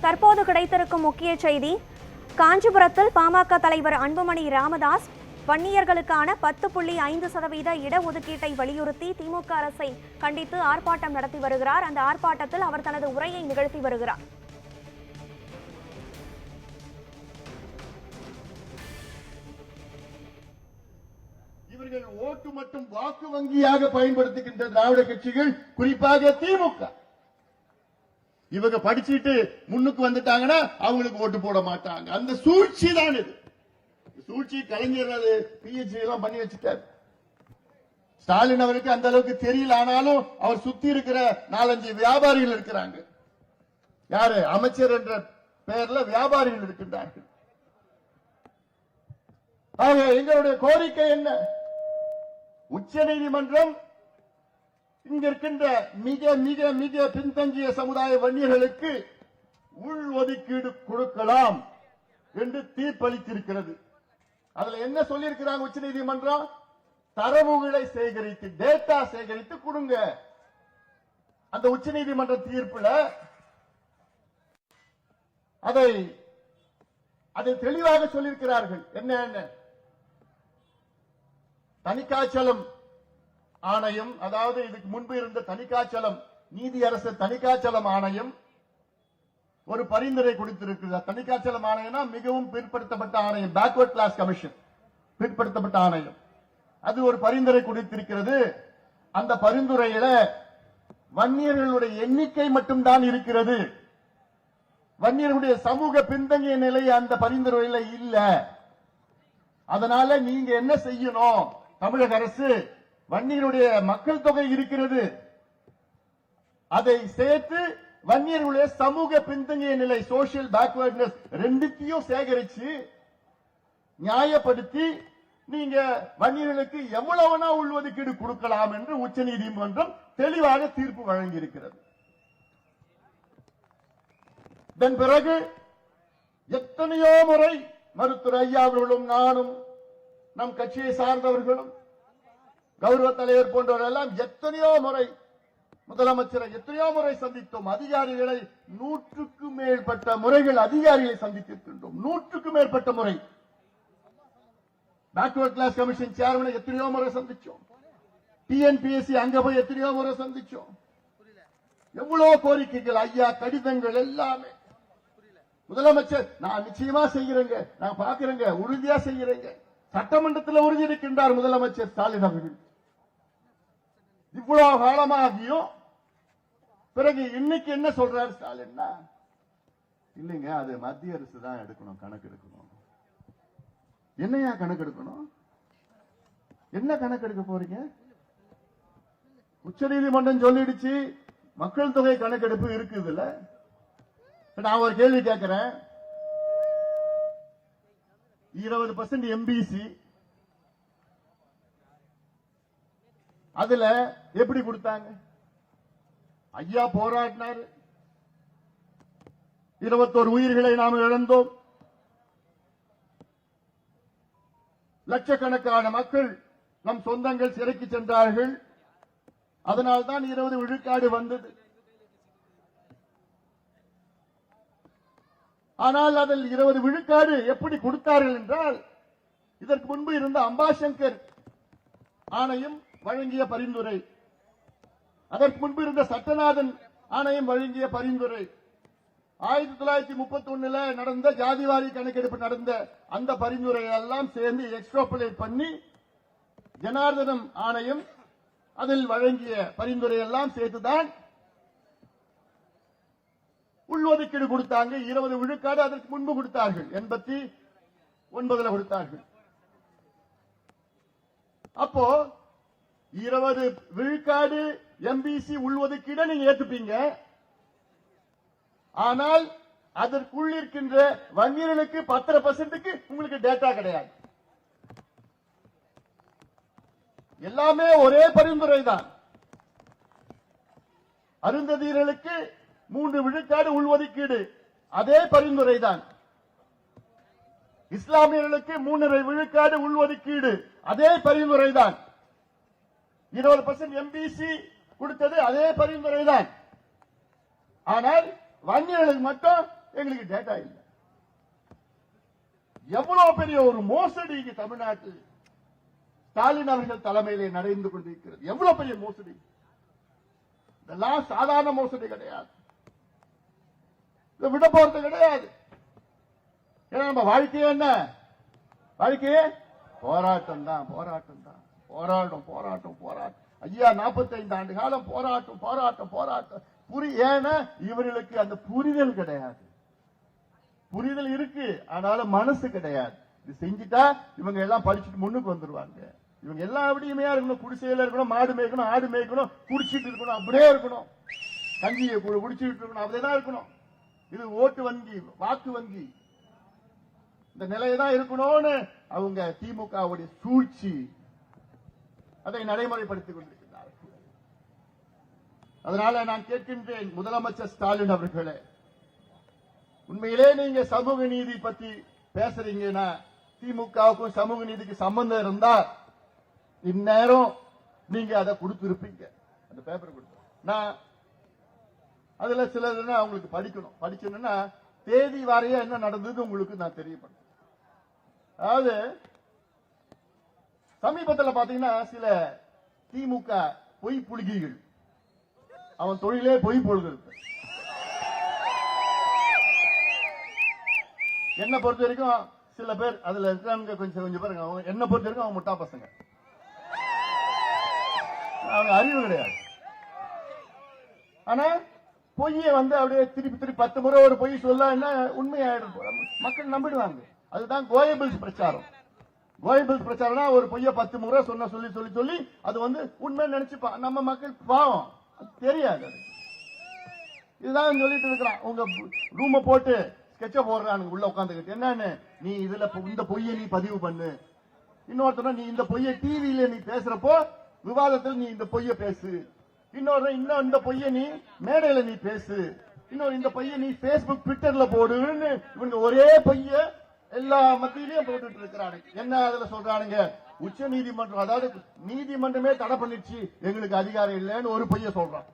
தற்போது கிடைத்திருக்கும் முக்கிய செய்தி, காஞ்சிபுரத்தில் பாமக தலைவர் அன்புமணி ராமதாஸ் வன்னியர்களுக்கான 10.5% இடஒதுக்கீட்டை வலியுறுத்தி திமுக அரசை கண்டித்து ஆர்ப்பாட்டம் நடத்தி வருகிறார். அந்த ஆர்ப்பாட்டத்தில் அவர் தனது உரையை நிகழ்த்தி வருகிறார். இவர்கள் ஓட்டு மற்றும் வாக்கு வங்கியாக பயன்படுத்துகின்ற திராவிட கட்சிகள், குறிப்பாக திமுக, இவங்க படிச்சுட்டு முன்னுக்கு வந்துட்டாங்கன்னா அவங்களுக்கு ஓட்டு போட மாட்டாங்க. அந்த சூழ்ச்சி தான் இது. சூழ்ச்சி கலைஞர் PhD எல்லாம் பண்ணி வச்சுட்டார். ஸ்டாலின் அவருக்கு அந்த அளவுக்கு தெரியல. ஆனாலும் அவர் சுத்தி இருக்கிற 4-5 வியாபாரிகள் இருக்கிறாங்க. யாரு? அமைச்சர் என்ற பெயர்ல வியாபாரிகள் இருக்கின்றார்கள். ஆக எங்களுடைய கோரிக்கை என்ன? உச்சநீதிமன்றம் இங்க இருக்கின்ற மிக மிக மிக பின்தங்கிய சமுதாய வன்னியர்களுக்கு உள் ஒதுக்கீடு கொடுக்கலாம் என்று தீர்ப்பளித்திருக்கிறது. அதுல என்ன சொல்லியிருக்கிறாங்க உச்சநீதிமன்றம்? தரவுகளை சேகரித்து, டேட்டா சேகரித்து கொடுங்க. அந்த உச்சநீதிமன்ற தீர்ப்புல அதை தெளிவாக சொல்லியிருக்கிறார்கள். என்ன? தணிக்காச்சலம் ஆணையம், அதாவது இதுக்கு முன்பு இருந்த தணிக்காச்சலம் நீதியரசர் தணிக்காச்சலம் ஆணையம் ஒரு பரிந்துரை கொடுத்திருக்கிறது. தணிக்காச்சலம் ஆணையம்னா மிகவும் பிற்படுத்தப்பட்ட ஆணையம், பேக்வர்ட் கிளாஸ் கமிஷன், பிற்படுத்தப்பட்ட ஆணையம். அது ஒரு பரிந்துரை கொடுத்திருக்கிறது. அந்த பரிந்துரையில வன்னியர்களுடைய எண்ணிக்கை மட்டும்தான் இருக்கிறது. வன்னியர்களுடைய சமூக பின்தங்கிய நிலை அந்த பரிந்துரையில இல்ல. அதனால நீங்க என்ன செய்யணும்? தமிழக அரசு, வன்னியருடைய மக்கள் தொகை இருக்கிறது, அதை சேர்த்து வன்னியர்களுடைய சமூக பின்தங்கிய நிலை, சோசியல் பேக்வர்ட்னஸ், ரெண்டுத்தையும் சேகரிச்சு நியாயப்படுத்தி நீங்க வன்னியர்களுக்கு எவ்வளவுனா உள்ஒதுக்கீடு கொடுக்கலாம் என்று உச்சநீதிமன்றம் தெளிவாக தீர்ப்பு வழங்கியிருக்கிறது. இதன் பிறகு எத்தனையோ முறை மருத்துவர் ஐயா அவர்களும், நானும், நம் கட்சியை சார்ந்தவர்களும், கௌரவ தலைவர் போன்றவர்கள் எல்லாம் எத்தனையோ முறை முதலமைச்சரை எத்தனையோ முறை சந்தித்தோம். அதிகாரிகளை 100க்கும் மேற்பட்ட முறைகள் அதிகாரிகளை சந்தித்திருக்கின்றோம். 100க்கும் மேற்பட்ட முறை. பேக்வர்ட் கிளாஸ் கமிஷன் சேர்மனை எத்தனையோ முறை சந்திச்சோம். TNPSC அங்க போய் எத்தனையோ முறை சந்திச்சோம். எவ்வளவு கோரிக்கைகள், ஐயா, கடிதங்கள் எல்லாமே. முதலமைச்சர், நான் நிச்சயமா செய்கிறேங்க, நான் பாக்குறேங்க, உறுதியா செய்கிறேங்க. சட்டமன்றத்தில் உறுதி இருக்கின்றார் முதலமைச்சர் ஸ்டாலின் அவர்கள். இவ்வளவு காலமாகியும் பிறகு இன்னைக்கு என்ன சொல்றாரு ஸ்டாலின்? இல்லைங்க, அது மத்திய அரசு தான் எடுக்கணும், கணக்கு எடுக்கணும். என்னையா கணக்கு எடுக்கணும்? என்ன கணக்கு எடுக்க போறீங்க? உச்சநீதிமன்றம் சொல்லிடுச்சு, மக்கள் தொகை கணக்கெடுப்பு இருக்குதுல்ல. நான் ஒரு கேள்வி கேட்கிறேன். 20% MBC, அதுல எப்படி கொடுத்தாங்க? ஐயா போராடினார். 21 உயிர்களை நாம் இழந்தோம். லட்சக்கணக்கான மக்கள், நம் சொந்தங்கள் சிறைக்கு சென்றார்கள். அதனால்தான் 20 விழுக்காடு வந்தது. ஆனால் அதில் 20 விழுக்காடு எப்படி கொடுத்தார்கள் என்றால், இதற்கு முன்பு இருந்த அம்பாசங்கர் ஆணையம் வழங்கிய பரிந்துரை, அதற்கு முன்பு இருந்த சட்டநாதன் ஆணையம் வழங்கிய பரிந்துரை, 1931 நடந்த ஜாதிவாரி கணக்கெடுப்பு நடந்த அந்த பரிந்துரை எல்லாம் சேர்ந்து எக்ஸ்ட்ராபுலேட் பண்ணி ஜனார்தனம் ஆணையம் அதில் வழங்கிய பரிந்துரை எல்லாம் சேர்த்துதான் உள்ஒதுக்கீடு கொடுத்தாங்க. 20 விழுக்காடு அதற்கு முன்பு கொடுத்தார்கள். 89 கொடுத்தார்கள். அப்போ 20 விழுக்காடு MBC உள்ஒதுக்கீடு நீங்க ஏத்துப்பீங்க. ஆனால் அதற்குள் இருக்கின்ற வன்னியர்களுக்கு 10% உங்களுக்கு டேட்டா கிடையாது. எல்லாமே ஒரே பரிந்துரை தான். அருந்ததியர்களுக்கு 3 விழுக்காடு உள்ஒதுக்கீடு, அதே பரிந்துரை தான். இஸ்லாமியர்களுக்கு 3.5 விழுக்காடு உள்ஒதுக்கீடு, அதே பரிந்துரை தான். 20% MBC கொடுத்தது அதே பரிந்துரை தான். ஆனால் வன்னியர்களுக்கு மட்டும் எங்களுக்கு டேட்டா இல்ல. எவ்வளவு பெரிய ஒரு மோசடி தமிழ்நாட்டில் ஸ்டாலின் அவர்கள் தலைமையிலே நடந்து கொண்டிருக்கிறது. எவ்வளவு பெரிய மோசடி! இதெல்லாம் சாதாரண மோசடி கிடையாது, விட போறது கிடையாது. ஏன்னா நம்ம வாழ்க்கையே என்ன? வாழ்க்கையே போராட்டம் தான், போராட்டம் தான், போராட்டம் போராட்டம் போராட்டம். ஐயா 45 ஆண்டு காலம் போராட்டம் போராட்டம் போராட்டம். ஏன்னா இவர்களுக்கு அந்த புரிதல் கிடையாது. புரிதல் இருக்கு, ஆனாலும் மனசு கிடையாது. இது செஞ்சுட்டா இவங்க எல்லாம் படிச்சுட்டு முன்னுக்கு வந்துருவாங்க. இவங்க எல்லாம் அப்படியுமே இருக்கணும், குடிசையில இருக்கணும், மாடு மேய்க்கணும், ஆடு மேய்க்கணும், குடிச்சிட்டு இருக்கணும், அப்படியே இருக்கணும், கஞ்சியை குடிச்சிட்டு இருக்கணும், அப்படியேதான் இருக்கணும். இது ஓட்டு வங்கி, வாக்கு வங்கி, இந்த நிலையதான் இருக்கணும்னு அவங்க திமுகவுடைய சூழ்ச்சி அதை நடைமுறைப்படுத்திக் கொண்டிருக்கிறார்கள். அதனால நான் கேட்கின்றேன் முதலமைச்சர் ஸ்டாலின் அவர்களே, உண்மையிலே நீங்க சமூக நீதி பத்தி பேசுறீங்கன்னா, திமுகவுக்கும் சமூக நீதிக்கு சம்பந்தம் இருந்தா இந்நேரம் நீங்க அதை கொடுத்திருப்பீங்க. அந்த பேப்பர் கொடுத்து நான் அதுல சிலது அவங்களுக்கு படிக்கணும். படிக்கணும்னா தேதி வாரியா என்ன நடந்தது உங்களுக்கு நான் தெரியப்படுத்த. அதாவது சமீபத்தில் பாத்தீங்கன்னா சில திமுக பொய் புலிகிகள், அவன் தொழிலே பொய் பொழுது. என்ன பொறுத்த வரைக்கும் சில பேர் அதுல இருக்காங்க, கொஞ்சம் பேருங்க, அவங்க என்ன பொறுத்த வரைக்கும் அவங்க முட்டா பசங்க, அவங்க அறிவு கிடையாது. ஆனா பொய்யை அப்படியே திருப்பி திருப்பி 10 முறை ஒரு பொய் சொல்ல என்ன உண்மையாயிடும், மக்கள் நம்பிடுவாங்க. அதுதான் கோயபிள்ஸ் பிரச்சாரம். கோயபிள்ஸ் பிரச்சாரம்னா ஒரு பொய்ய 10 முறை சொன்ன சொல்லி சொல்லி சொல்லி அது உண்மை நினைச்சுப்பான். நம்ம மக்கள் பாவம், அது தெரியாது. இதுதான் சொல்லிட்டு இருக்கிறான். உங்க ரூம போட்டு ஸ்கெட்ச போடுறானுங்க உள்ள உட்காந்துக்கிட்டு. என்னன்னு, நீ இதுல இந்த பொய்யை நீ பதிவு பண்ணு, இன்னொருத்தர் நீ இந்த பொய்யை டிவியில நீ பேசுறப்போ விவாதத்தில் நீ இந்த பொய்ய பேசு, இன்னொரு இந்த பொய்ய நீ மேடையில நீ பேசு, இன்னொரு இந்த பொய்ய நீ பேஸ்புக் ட்விட்டர்ல போடுன்னு இவங்க ஒரே பொய்ய எல்லா மத்தியிலையும் போட்டுட்டு இருக்கிறானுங்க. என்ன அதுல சொல்றானுங்க, உச்ச நீதிமன்றம், அதாவது நீதிமன்றமே தடை பண்ணிடுச்சு, எங்களுக்கு அதிகாரம் இல்லைன்னு ஒரு பொய்ய சொல்றான்.